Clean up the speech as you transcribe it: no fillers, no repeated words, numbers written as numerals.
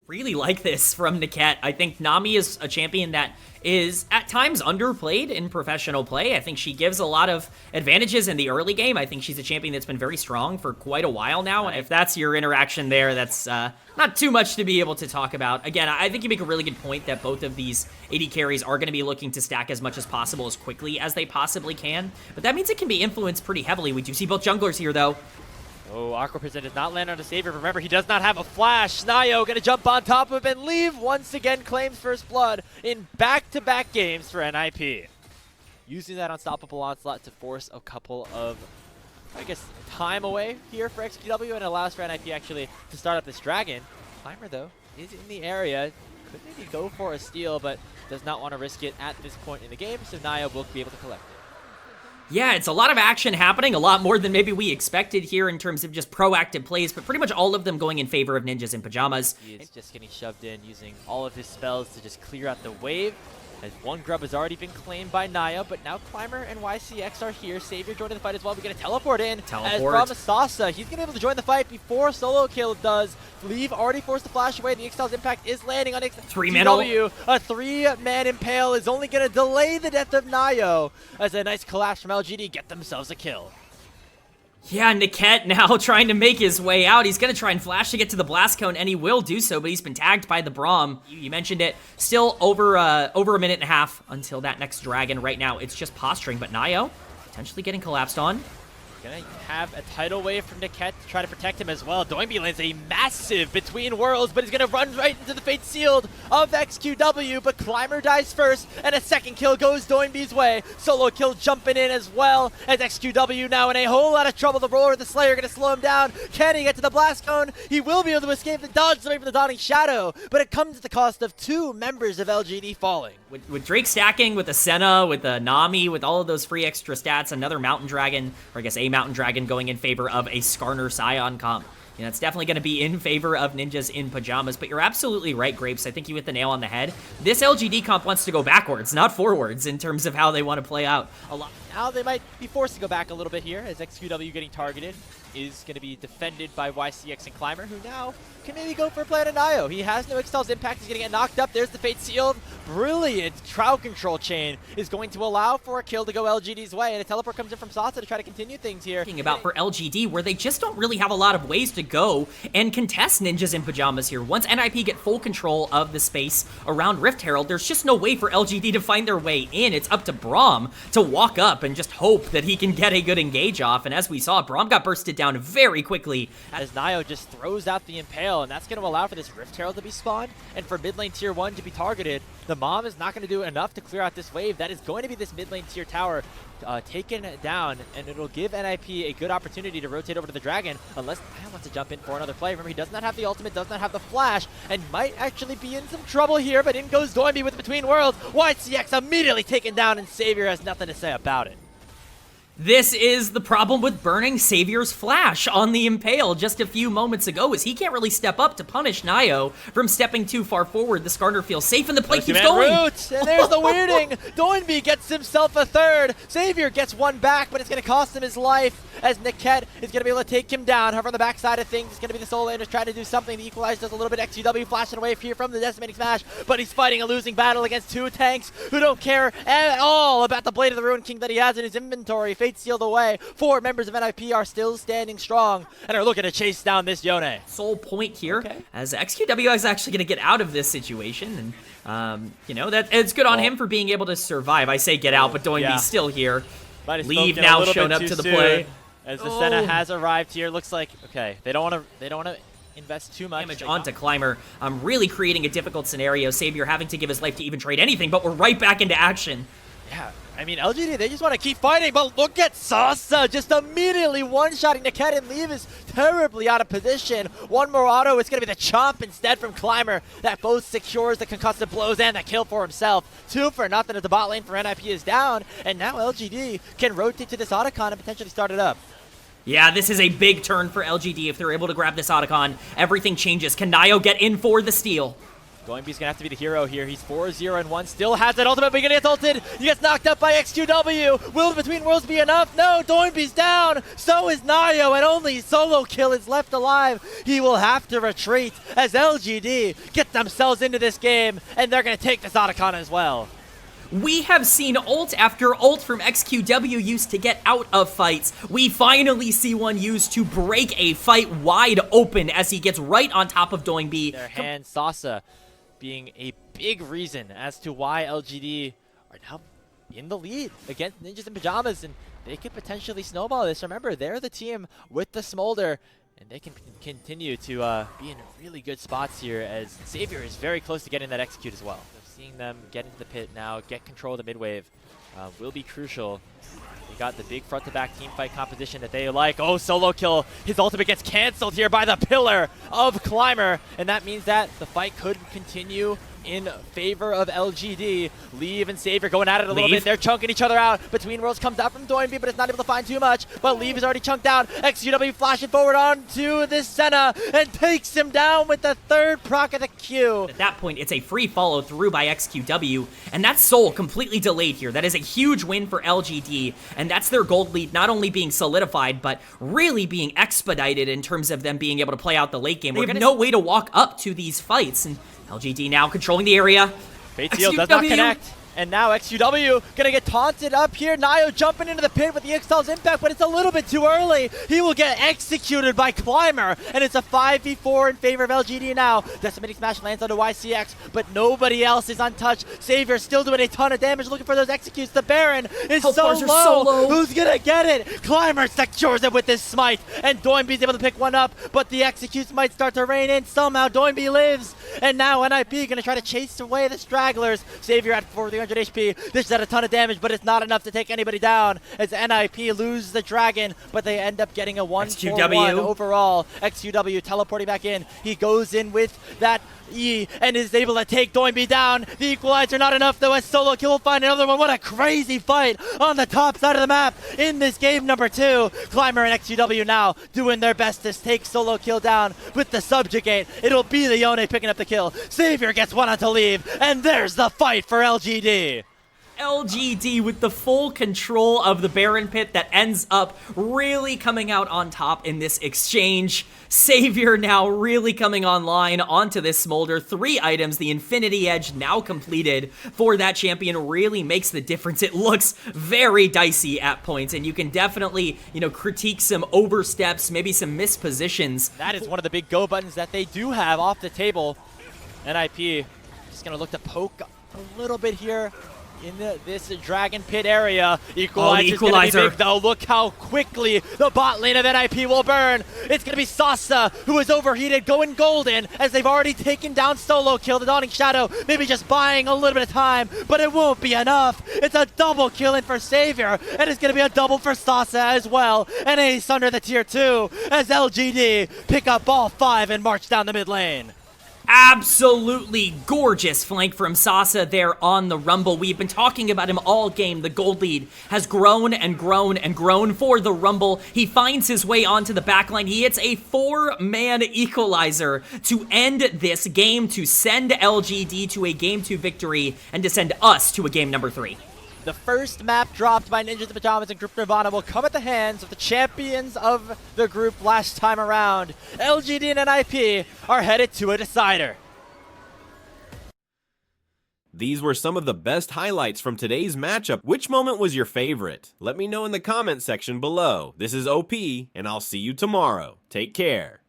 Really like this from Niket. I think Nami is a champion that is at times underplayed in professional play. I think she gives a lot of advantages in the early game. I think she's a champion that's been very strong for quite a while now. And if that's your interaction there, that's not too much to be able to talk about. Again, I think you make a really good point that both of these AD carries are going to be looking to stack as much as possible as quickly as they possibly can. But that means it can be influenced pretty heavily. We do see both junglers here, though. Oh, Aqua Prison does not land on a Savior. Remember, he does not have a flash. Snayo gonna jump on top of him and leave. Once again, claims first blood in back-to-back games for NIP. Using that Unstoppable Onslaught to force a couple of, I guess, time away here for XQW, and allows for NIP actually to start up this Dragon. Climber, though, is in the area. Could maybe go for a steal, but does not want to risk it at this point in the game, so Naya will be able to collect it. Yeah, it's a lot of action happening, a lot more than maybe we expected here in terms of just proactive plays, but pretty much all of them going in favor of Ninjas in Pyjamas. He is just getting shoved in, using all of his spells to just clear out the wave. As one grub has already been claimed by Naya, but now Climber and YCX are here. Savior joining the fight as well. We get a teleport in. Teleport. As from Sasa, he's going to be able to join the fight before Solo Kill does. Leave already forced to flash away. The Ixtal's impact is landing on XQW. A 3-man impale is only going to delay the death of Nayo. As a nice collapse from LGD, get themselves a kill. Yeah, Niket now trying to make his way out. He's going to try and flash to get to the Blast Cone, and he will do so, but he's been tagged by the Braum. You mentioned it. Still over a minute and a half until that next Dragon. Right now, it's just posturing, but Nayo potentially getting collapsed on. Gonna have a tidal wave from Niket to try to protect him as well. Doinby lands a massive between worlds, but he's gonna run right into the fate sealed of XQW, but Climber dies first, and a second kill goes Doinby's way. Solo Kill jumping in as well, as XQW now in a whole lot of trouble. The Roar of the Slayer gonna slow him down. Can he get to the Blast Cone? He will be able to escape the dodge away from the Dawning Shadow, but it comes at the cost of 2 members of LGD falling. With Drake stacking, with the Senna, with the Nami, with all of those free extra stats, another Mountain Dragon, or I guess a Mountain Dragon going in favor of a Skarner Scion comp. You know, it's definitely going to be in favor of Ninjas in Pyjamas, but you're absolutely right, Grapes. I think you hit the nail on the head. This LGD comp wants to go backwards, not forwards, in terms of how they want to play out a lot. Now they might be forced to go back a little bit here, as XQW getting targeted is going to be defended by YCX and Climber, who now can maybe go for a play on Nayo. He has no Ixtal's impact. He's going to get knocked up. There's the Fate Sealed. Brilliant crowd control chain is going to allow for a kill to go LGD's way, and a teleport comes in from Sasa to try to continue things here. Thinking about for LGD, where they just don't really have a lot of ways to go and contest Ninjas in Pyjamas here. Once NIP get full control of the space around Rift Herald, there's just no way for LGD to find their way in. It's up to Braum to walk up and just hope that he can get a good engage off, and as we saw, Braum got bursted down very quickly. As Nayo just throws out the Impale, and that's going to allow for this Rift Herald to be spawned, and for mid lane tier 1 to be targeted. The Mom is not going to do enough to clear out this wave. That is going to be this mid lane tier tower taken down, and it'll give NIP a good opportunity to rotate over to the Dragon, unless Nayo wants to jump in for another play. Remember, he does not have the ultimate, does not have the flash, and might actually be in some trouble here, but in goes Doinby with Between Worlds. YCX immediately taken down, and Savior has nothing to say about it. This is the problem with burning Savior's flash on the Impale just a few moments ago, is he can't really step up to punish Nayo from stepping too far forward. The Skarner feels safe, and the play keeps going. Roots, and there's the weirding. Doinby gets himself a third. Savior gets one back, but it's going to cost him his life, as Niket is going to be able to take him down. However, on the backside of things, it's going to be the Soul Landers trying to do something. The Equalizer does a little bit. XQW flashing away here from the Decimating Smash, but he's fighting a losing battle against 2 tanks who don't care at all about the Blade of the Ruined King that he has in his inventory. Fate sealed away. 4 members of NIP are still standing strong and are looking to chase down this Yone. Sole point here, as XQW is actually going to get out of this situation, and you know, that it's good on him for being able to survive. I say get out, but Doinby's still here. Leave now shown up to the play. As the Senna has arrived here, looks like they don't want to invest too much damage onto Climber. Really creating a difficult scenario. Savior having to give his life to even trade anything, but we're right back into action. Yeah, I mean, LGD, they just want to keep fighting, but look at Sasa just immediately one-shotting Niket, and Leave is terribly out of position. One more auto, it's going to be the Chomp instead from Climber that both secures the concussive blows and the kill for himself. 2 for nothing as the bot lane for NIP is down, and now LGD can rotate to this Otacon and potentially start it up. Yeah, this is a big turn for LGD. If they're able to grab this Otacon, everything changes. Can Nayo get in for the steal? Doinby's gonna have to be the hero here. He's 4-0-1, still has that ultimate, but he gets ulted. He gets knocked up by XQW. Will the Between Worlds be enough? No, Doinby's down. So is Nayo, and only Solo Kill is left alive. He will have to retreat as LGD get themselves into this game, and they're gonna take this Otacon as well. We have seen ult after ult from XQW used to get out of fights. We finally see one used to break a fight wide open as he gets right on top of Doinby. Their hand, Sasa, being a big reason as to why LGD are now in the lead against Ninjas in Pyjamas, and they could potentially snowball this. Remember, they're the team with the smolder, and they can continue to be in really good spots here as Xavier is very close to getting that execute as well. Seeing them get into the pit now, get control of the mid-wave will be crucial. They got the big front-to-back team fight composition that they like. Oh, Solo Kill. His ultimate gets canceled here by the pillar of Climber, and that means that the fight could continue in favor of LGD. Leave and Xavier going at it a little bit. They're chunking each other out. Between Worlds comes out from Doinby, but it's not able to find too much. But Leave is already chunked down. XQW flashing forward onto this Senna and takes him down with the third proc of the Q. At that point, it's a free follow through by XQW, and that's Soul completely delayed here. That is a huge win for LGD, and that's their gold lead not only being solidified, but really being expedited in terms of them being able to play out the late game. We're have no way to walk up to these fights, and LGD now controlling the area. Fate Seal does not connect. And now XQW gonna get taunted up here. Nayo jumping into the pit with the Ixtal's impact, but it's a little bit too early. He will get executed by Climber, and it's a 5v4 in favor of LGD now. Decimating Smash lands onto YCX, but nobody else is untouched. Xavier still doing a ton of damage, looking for those executes. The Baron is so low. Who's gonna get it? Climber secures it with this smite, and Doinby's able to pick one up, but the executes might start to rain in. Somehow Doinby lives, and now NIP gonna try to chase away the stragglers. Xavier at 400 HP. This is at a ton of damage, but it's not enough to take anybody down as NIP loses the dragon, but they end up getting a 1-4-1 overall. XQW teleporting back in. He goes in with that E and is able to take Doinby down. The equalizer not enough though as Solo Kill will find another one. What a crazy fight on the top side of the map in this game number 2. Climber and XQW now doing their best to take Solo Kill down with the subjugate. It'll be the Yone picking up the kill. Xavier gets one on to leave, and there's the fight for LGD. LGD with the full control of the Baron pit that ends up really coming out on top in this exchange. Xavier now really coming online onto this Smolder. 3 items, the Infinity Edge now completed for that champion really makes the difference. It looks very dicey at points, and you can definitely, critique some oversteps, maybe some mispositions. That is one of the big go buttons that they do have off the table. NIP just gonna look to poke a little bit here in this Dragon Pit area. Equalizer's gonna be big though. Look how quickly the bot lane of NIP will burn. It's gonna be Sasa who is overheated, going golden as they've already taken down Solo Kill. The Dawning Shadow maybe just buying a little bit of time, but it won't be enough. It's a double kill in for Xavier, and it's gonna be a double for Sasa as well. And Ace under the tier 2 as LGD pick up all 5 and march down the mid lane. Absolutely gorgeous flank from Sasa there on the Rumble. We've been talking about him all game. The gold lead has grown and grown and grown for the Rumble. He finds his way onto the backline. He hits a 4-man equalizer to end this game, to send LGD to a game 2 victory, and to send us to a game number 3. The first map dropped by Ninjas in Pyjamas and Group Nirvana will come at the hands of the champions of the group last time around. LGD and NIP are headed to a decider. These were some of the best highlights from today's matchup. Which moment was your favorite? Let me know in the comment section below. This is OP, and I'll see you tomorrow. Take care.